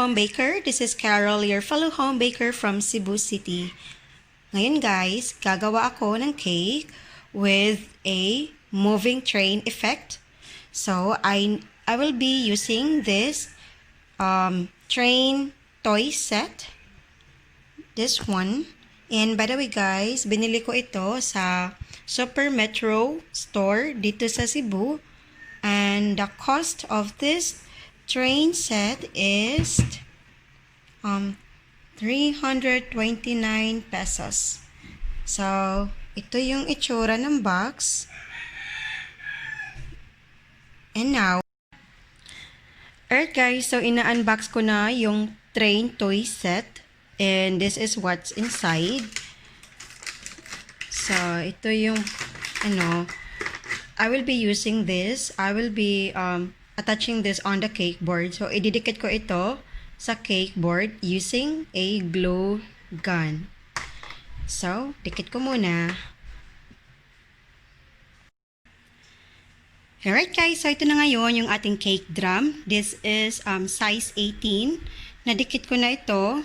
home baker. This is Carol, your fellow home baker from Cebu City. Ngayon guys, gagawa ako ng cake with a moving train effect. So, I will be using this train toy set. This one. And by the way guys, binili ko ito sa Super Metro store dito sa Cebu. And the cost of this train set is 329 pesos. So, ito yung itsura ng box. And now, alright guys, so ina-unbox ko na yung train toy set. And this is what's inside. So, ito yung, I will be using this. I will be attaching this on the cake board. So, ididikit ko ito sa cake board using a glue gun. So, dikit ko muna. Alright guys, so ito na ngayon yung ating cake drum. This is size 18. Nadikit ko na ito.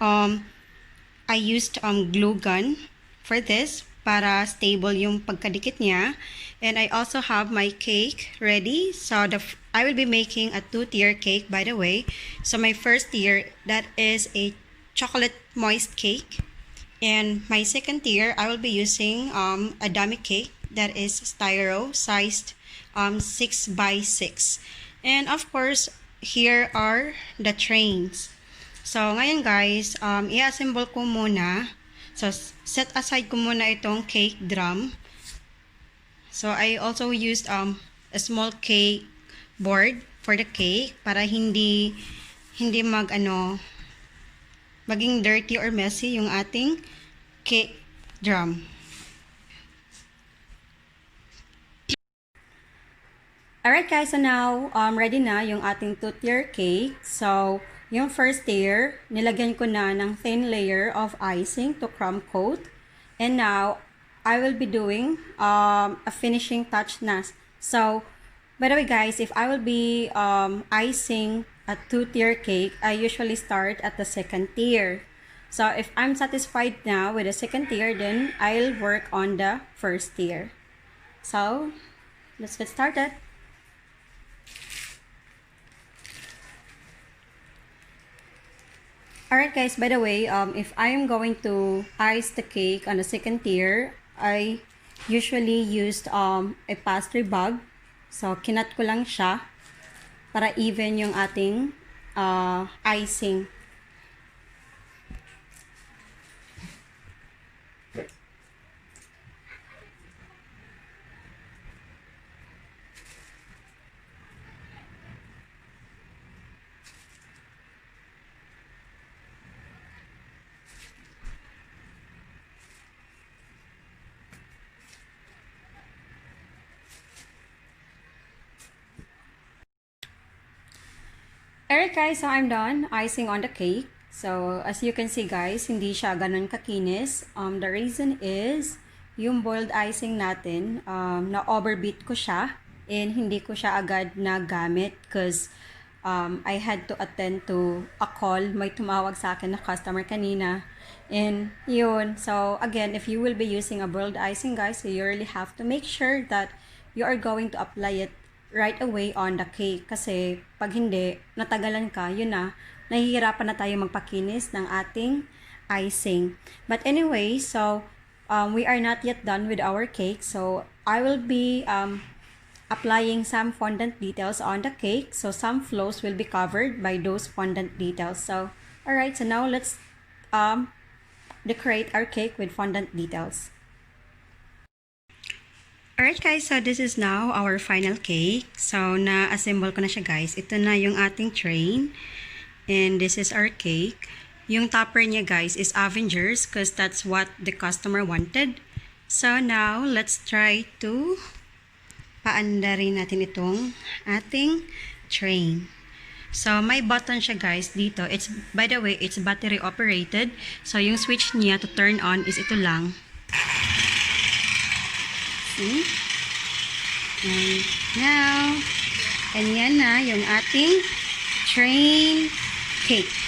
I used glue gun for this para stable yung pagkadikit niya. And I also have my cake ready. So I will be making a 2-tier cake, by the way. So my first tier, that is a chocolate moist cake. And my second tier, I will be using a dummy cake that is styro sized 6x6. And of course, here are the trains. So ngayon guys, i-assemble ko muna. So set aside ko muna itong cake drum. So I also used a small cake board for the cake para hindi maging dirty or messy yung ating cake drum. Alright guys, so now ready na yung ating 2-tier cake. So yung first tier, nilagyan ko na ng thin layer of icing to crumb coat. And now I will be doing a finishing touch na. So, by the way guys, if I will be icing a 2-tier cake, I usually start at the second tier. So, if I'm satisfied now with the second tier, then I'll work on the first tier. So, let's get started. Alright guys, by the way, if I am going to ice the cake on the second tier, I usually used a pastry bag. So, kinat ko lang siya para even yung ating icing. Alright guys, so I'm done icing on the cake. So, as you can see guys, hindi siya ganun kakinis. The reason is, yung boiled icing natin, na-overbeat ko siya. And hindi ko siya agad nagamit because I had to attend to a call. May tumawag sa akin na customer kanina. And yun, so again, if you will be using a boiled icing guys, so you really have to make sure that you are going to apply it right away on the cake. Kasi pag hindi, natagalan ka, yun na, nahihirapan na tayo magpakinis ng ating icing. But anyway, so we are not yet done with our cake. So I will be applying some fondant details on the cake. So some flows will be covered by those fondant details. So alright, so now let's decorate our cake with fondant details. Alright guys, so this is now our final cake. So, na-assemble ko na siya guys. Ito na yung ating train. And this is our cake. Yung topper niya guys is Avengers because that's what the customer wanted. So, now, let's try to paandarin natin itong ating train. So, may button siya guys dito. It's, by the way, it's battery operated. So, yung switch niya to turn on is ito lang. See? And now, and yan na yung ating train cake.